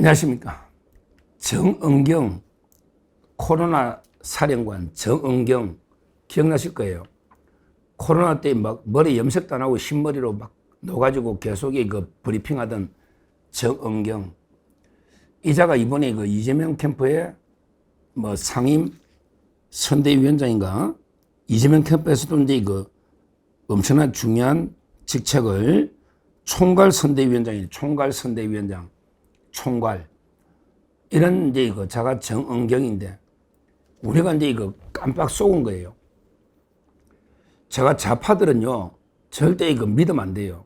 안녕하십니까. 정은경 코로나 사령관 정은경 기억나실 거예요. 코로나 때 막 머리 염색도 안 하고 흰머리로 막 놓아가지고 계속 그 브리핑하던 정은경 이자가 이번에 그 이재명 캠프에 뭐 상임 선대위원장인가 이재명 캠프에서도 이제 그 엄청난 중요한 직책을 총괄 선대위원장 이런 이제 이거 자가 정은경인데 우리가 이제 이거 깜빡 속은 거예요. 제가 좌파들은요 절대 이거 믿으면 안 돼요.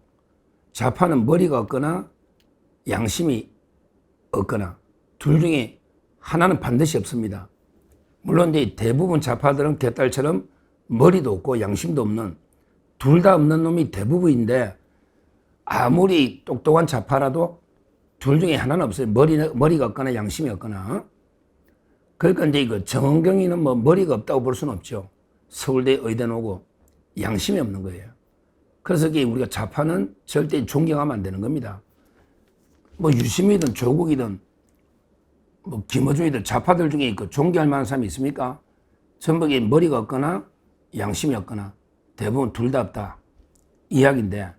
좌파는 머리가 없거나 양심이 없거나 둘 중에 하나는 반드시 없습니다. 물론 이제 대부분 좌파들은 개딸처럼 머리도 없고 양심도 없는 둘 다 없는 놈이 대부분인데 아무리 똑똑한 좌파라도 둘 중에 하나는 없어요. 머리가 없거나 양심이 없거나. 그러니까 이제 이거 정은경이는 뭐 머리가 없다고 볼 수는 없죠. 서울대 의대 나오고 양심이 없는 거예요. 그래서 우리가 좌파는 절대 존경하면 안 되는 겁니다. 뭐 유심이든 조국이든 뭐 김어준이든 좌파들 중에 그 존경할 만한 사람이 있습니까? 전부 머리가 없거나 양심이 없거나 대부분 둘 다 없다. 이야기인데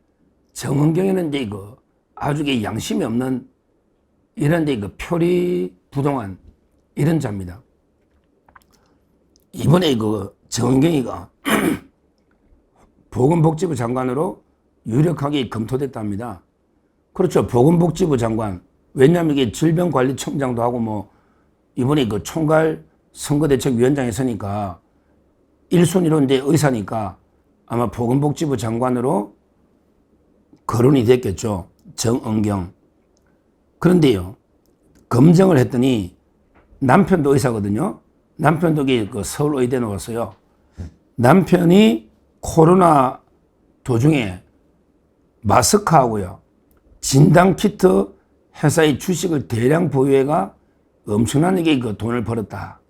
정은경이는 이제 이거 아주 양심이 없는 이런 이제 그 표리부동한 이런 자입니다. 이번에 그 정은경이가 보건복지부 장관으로 유력하게 검토됐답니다. 그렇죠. 보건복지부 장관. 왜냐하면 이게 질병관리청장도 하고 뭐 이번에 그 총괄 선거대책위원장에 서니까 1순위로 이제 의사니까 아마 보건복지부 장관으로 거론이 됐겠죠. 정은경. 그런데요, 검증을 했더니 남편도 의사거든요. 남편도 그 서울의대 나왔어요. 남편이 코로나 도중에 마스크하고요, 진단키트 회사의 주식을 대량 보유해가 엄청난 그 돈을 벌었다.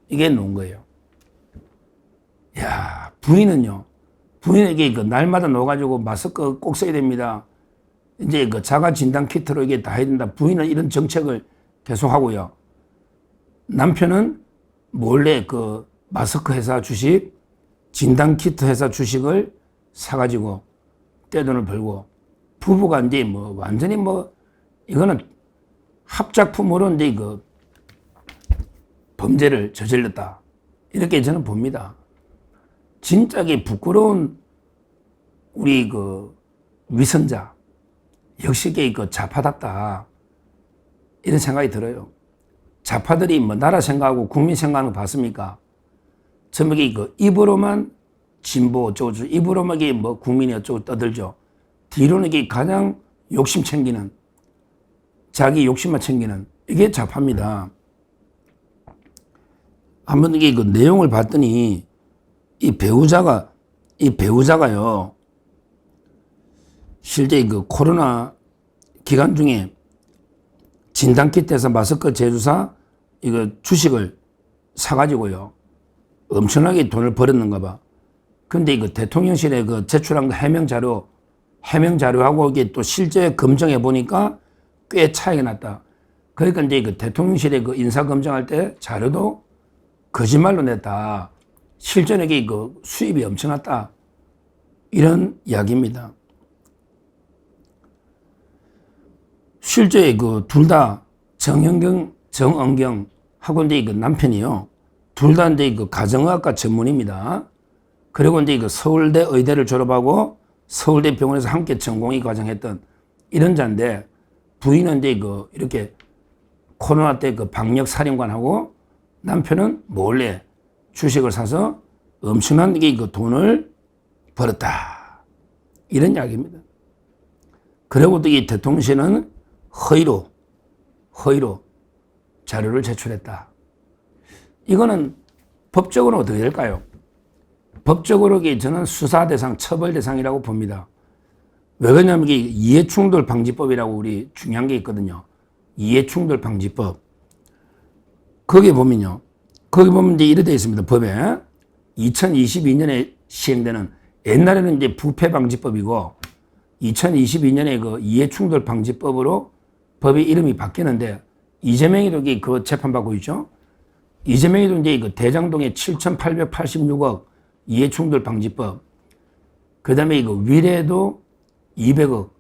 이게 놓은 거예요. 야, 부인에게 그 날마다 넣어가지고 마스크 꼭 써야 됩니다. 이제 그 자가 진단 키트로 이게 다 해야 된다. 부인은 이런 정책을 계속 하고요. 남편은 몰래 그 마스크 회사 주식, 진단 키트 회사 주식을 사가지고 떼돈을 벌고 부부가 이제 뭐 완전히 뭐 이거는 합작품으로 이제 그 범죄를 저질렀다. 이렇게 저는 봅니다. 진짜 부끄러운 우리 그 위선자. 역시 그 좌파답다. 이런 생각이 들어요. 좌파들이 뭐 나라 생각하고 국민 생각하는 거 봤습니까? 전부 그 입으로만 진보 어쩌고 입으로만 뭐 국민이 어쩌고 떠들죠. 뒤로는 가장 욕심 챙기는, 자기 욕심만 챙기는 이게 좌파입니다. 한번 그 내용을 봤더니 이 배우자가요, 실제 그 코로나 기간 중에 진단키트에서 마스크 제조사 이거 주식을 사가지고요, 엄청나게 돈을 벌었는가 봐. 근데 그 대통령실에 그 제출한 거 해명자료하고 이게 또 실제 검증해 보니까 꽤 차이가 났다. 그러니까 이제 그 대통령실에 그 인사 검증할 때 자료도 거짓말로 냈다. 실전에 그 수입이 엄청났다. 이런 이야기입니다. 실제 그 둘 다 정은경 하고 이제 그 남편이요. 둘 다 이제 그 가정의학과 전문입니다. 그리고 이제 그 서울대 의대를 졸업하고 서울대 병원에서 함께 전공의 과정했던 이런 자인데 부인은 이제 그 이렇게 코로나 때 그 방역 사령관하고 남편은 몰래 주식을 사서 엄청난 그 돈을 벌었다. 이런 이야기입니다. 그리고 또 이 대통령실은 허위로 자료를 제출했다. 이거는 법적으로 어떻게 될까요? 법적으로 저는 수사 대상, 처벌 대상이라고 봅니다. 왜 그러냐면 이해충돌 방지법이라고 우리 중요한 게 있거든요. 이해충돌 방지법. 거기 보면 이제 이래 되어 있습니다. 법에 2022년에 시행되는, 옛날에는 이제 부패방지법이고 2022년에 그 이해충돌 방지법으로 법의 이름이 바뀌는데 이재명이도 그 재판받고 있죠. 이재명이도 이제 그 대장동의 7,886억 이해충돌 방지법, 그 다음에 이거 위례도 200억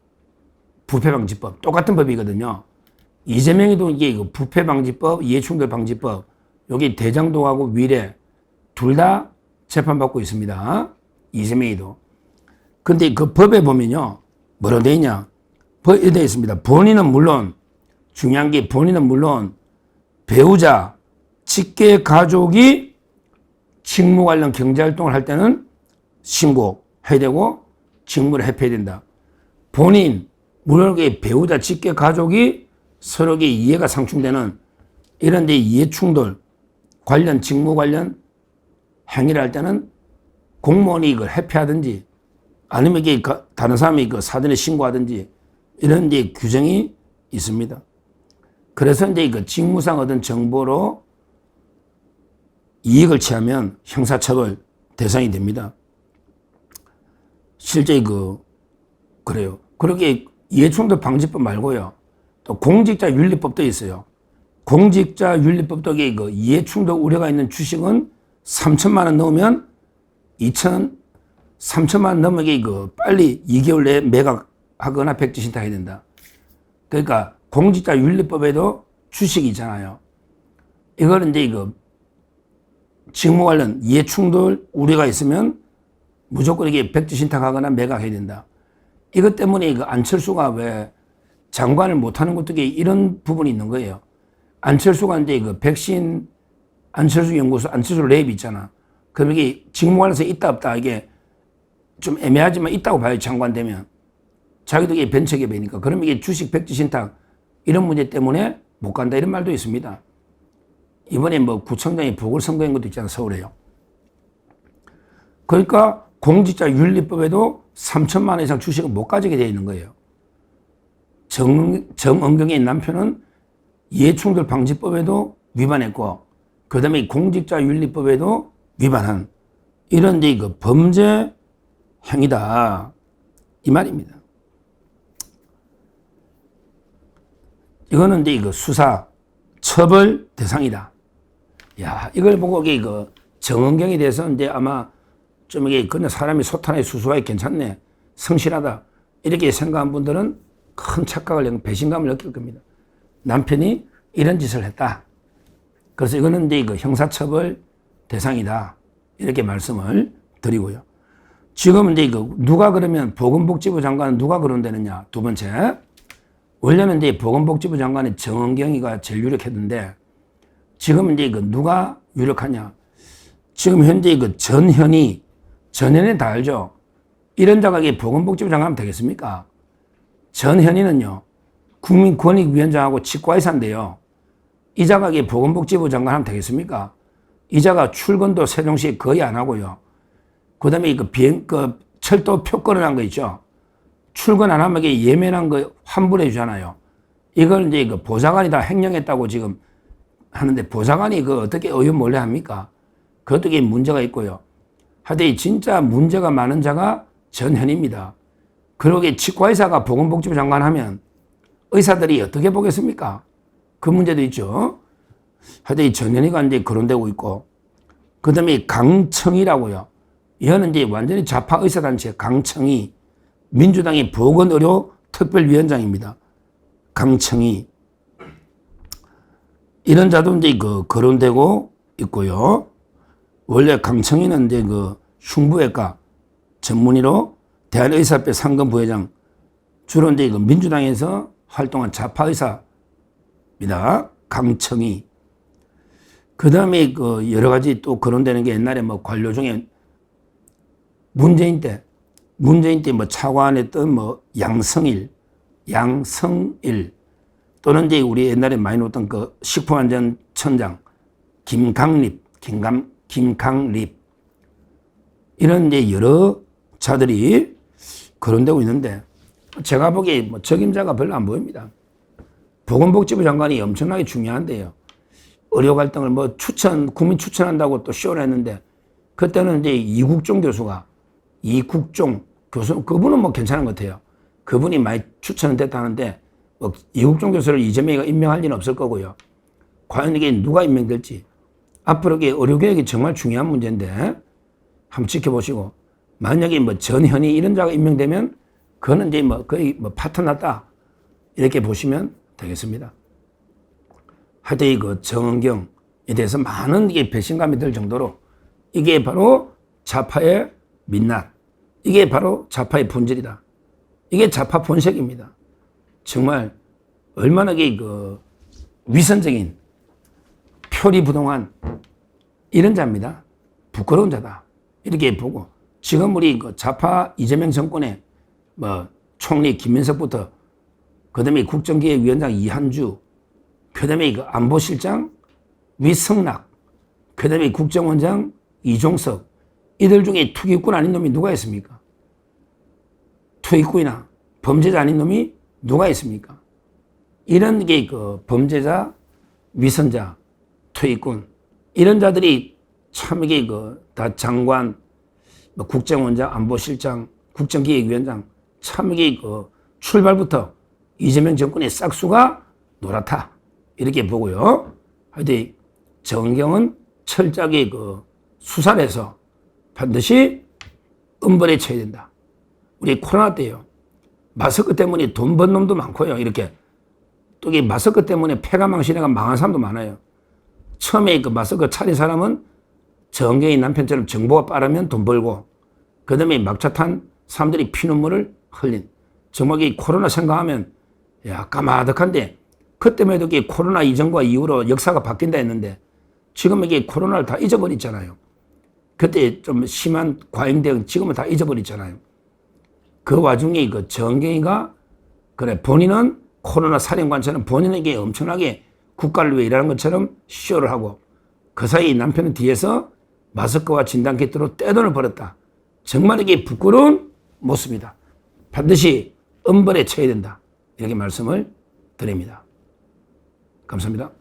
부패방지법, 똑같은 법이거든요. 이재명이도 이게 이거 부패방지법, 이해충돌 방지법, 여기 대장동하고 위례 둘 다 재판받고 있습니다. 이재명이도. 근데 그 법에 보면요, 뭐로 되어 있냐? 법에 되어 있습니다. 본인은 물론, 중요한 게 본인은 물론 배우자, 직계 가족이 직무 관련 경제활동을 할 때는 신고해야 되고 직무를 회피해야 된다. 본인, 물론 배우자, 직계 가족이 서로에게 이해가 상충되는 이런 데 이해충돌 관련 직무 관련 행위를 할 때는 공무원이 이걸 회피하든지 아니면 이게 다른 사람이 그 사전에 신고하든지 이런 데 규정이 있습니다. 그래서 이제 그 직무상 얻은 정보로 이익을 취하면 형사처벌 대상이 됩니다. 실제 그래요. 그렇게 이해충돌 방지법 말고요. 또 공직자윤리법도 있어요. 공직자윤리법도 그 이해충돌 우려가 있는 주식은 3천만 원 넘으면 3천만 원 넘으게 빨리 2개월 내에 매각하거나 백지신탁해야 된다. 그러니까 공직자윤리법에도 주식이 있잖아요. 이거는 이제 직무 관련 이해충돌 우려가 있으면 무조건 이게 백지신탁하거나 매각해야 된다. 이것 때문에 안철수가 왜 장관을 못하는 것도 이런 부분이 있는 거예요. 안철수가 이제 백신 안철수 연구소, 안철수 랩 있잖아. 그럼 이게 직무 관련해서 있다 없다 이게 좀 애매하지만 있다고 봐요. 장관 되면. 자기도 이게 벤처기업이니까. 그럼 이게 주식 백지신탁 이런 문제 때문에 못 간다 이런 말도 있습니다. 이번에 뭐 구청장이 보궐선거인 것도 있잖아, 서울에요. 그러니까 공직자윤리법에도 3천만 원 이상 주식을 못 가지게 되어 있는 거예요. 정은경의 남편은 이해충돌 방지법에도 위반했고, 그 다음에 공직자윤리법에도 위반한 이런 데 범죄 행위다. 이 말입니다. 이거는 이제 수사, 처벌 대상이다. 야, 이걸 보고 정은경에 대해서 이제 아마 좀 이게 그냥 사람이 소탄에 수수하게 괜찮네, 성실하다 이렇게 생각한 분들은 큰 착각을, 배신감을 느낄 겁니다. 남편이 이런 짓을 했다. 그래서 이거는 이제 형사처벌 대상이다. 이렇게 말씀을 드리고요. 지금은 이제 누가 그러면 보건복지부 장관은 누가 거론되느냐? 두 번째. 원래는 이제 보건복지부 장관이 정은경이가 제일 유력했는데 지금은 이제 누가 유력하냐? 지금 현재 전현희 다 알죠? 이런 자가 보건복지부 장관 하면 되겠습니까? 전현희는요, 국민권익위원장하고 치과의사인데요. 이 자가 보건복지부 장관 하면 되겠습니까? 이 자가 출근도 세종시에 거의 안 하고요. 그 다음에 철도 표 끊어난 거 있죠? 출근 안 하면 예매한 거 환불해 주잖아요. 이걸 이제 보좌관이 다 횡령했다고 지금 하는데 보좌관이 어떻게 의원 몰래 합니까? 그것도 문제가 있고요. 하여튼 진짜 문제가 많은 자가 전현희입니다. 그러게 치과의사가 보건복지부 장관 하면 의사들이 어떻게 보겠습니까? 그 문제도 있죠. 하여튼 이 전현희가 이제 거론되고 있고, 그 다음에 강청이라고요. 이거는 이제 완전히 좌파 의사단체 강청이, 민주당의 보건의료 특별위원장입니다. 강청이. 이런 자도 이제 거론되고 있고요. 원래 강청이는 이제 흉부외과 전문의로 대한의사협회 상근 부회장, 주로 이제 민주당에서 활동한 좌파 의사입니다. 강청이. 그 다음에 여러 가지 또 거론되는 게 옛날에 관료 중에 문재인 때 차관했던 양성일 또는 이제 우리 옛날에 많이 놓던 식품안전청장 김강립 이런 이제 여러 자들이 거론되고 있는데 제가 보기에 적임자가 별로 안 보입니다. 보건복지부 장관이 엄청나게 중요한데요. 의료 갈등을 국민 추천한다고 또 쇼를 했는데 그때는 이제 이국종 교수, 그분은 괜찮은 것 같아요. 그분이 많이 추천은 됐다는데 뭐 이국종 교수를 이재명이가 임명할 일은 없을 거고요. 과연 이게 누가 임명될지 앞으로 이게 의료개혁이 정말 중요한 문제인데 한번 지켜보시고 만약에 뭐 전현희 이런 자가 임명되면 그거는 이제 뭐 거의 뭐 파탄 났다 이렇게 보시면 되겠습니다. 하여튼 이그 정은경에 대해서 많은 이게 배신감이 들 정도로 이게 바로 좌파의 민낯, 이게 바로 좌파의 본질이다. 이게 좌파 본색입니다. 정말 얼마나 그 위선적인 표리부동한 이런 자입니다. 부끄러운 자다. 이렇게 보고 지금 우리 그 좌파 이재명 정권의 뭐 총리 김민석부터 그다음에 국정기획위원장 이한주, 그다음에 그 안보실장 위성락, 그다음에 국정원장 이종석, 이들 중에 투기꾼 아닌 놈이 누가 있습니까? 투기꾼이나 범죄자 아닌 놈이 누가 있습니까? 이런 게 그 범죄자, 위선자, 투기꾼 이런 자들이 참 이게 그 다 장관, 뭐 국정원장, 안보실장, 국정기획위원장 참 이게 그 출발부터 이재명 정권의 싹수가 노랗다 이렇게 보고요. 하여튼 정경은 철저하게 그 수사를 해서 반드시 엄벌에 쳐야 된다. 우리 코로나 때요. 마스크 때문에 돈 번 놈도 많고요. 이렇게 또 이게 마스크 때문에 폐가망신해가 망한 사람도 많아요. 처음에 그 마스크 차린 사람은 정경이 남편처럼 정보가 빠르면 돈 벌고 그 다음에 막차 탄 사람들이 피눈물을 흘린 정말 이 코로나 생각하면 야 까마득한데 그때만 해도 이게 코로나 이전과 이후로 역사가 바뀐다 했는데 지금 이게 코로나를 다 잊어버렸잖아요. 그때 좀 심한 과잉 대응 지금은 다 잊어버렸잖아요. 그 와중에 그 정경이가 그래 본인은 코로나 사령관처럼 본인에게 엄청나게 국가를 위해 일하는 것처럼 쇼를 하고 그 사이 남편은 뒤에서 마스크와 진단키트로 떼돈을 벌었다. 정말 이게 부끄러운 모습이다. 반드시 엄벌에 쳐야 된다. 이렇게 말씀을 드립니다. 감사합니다.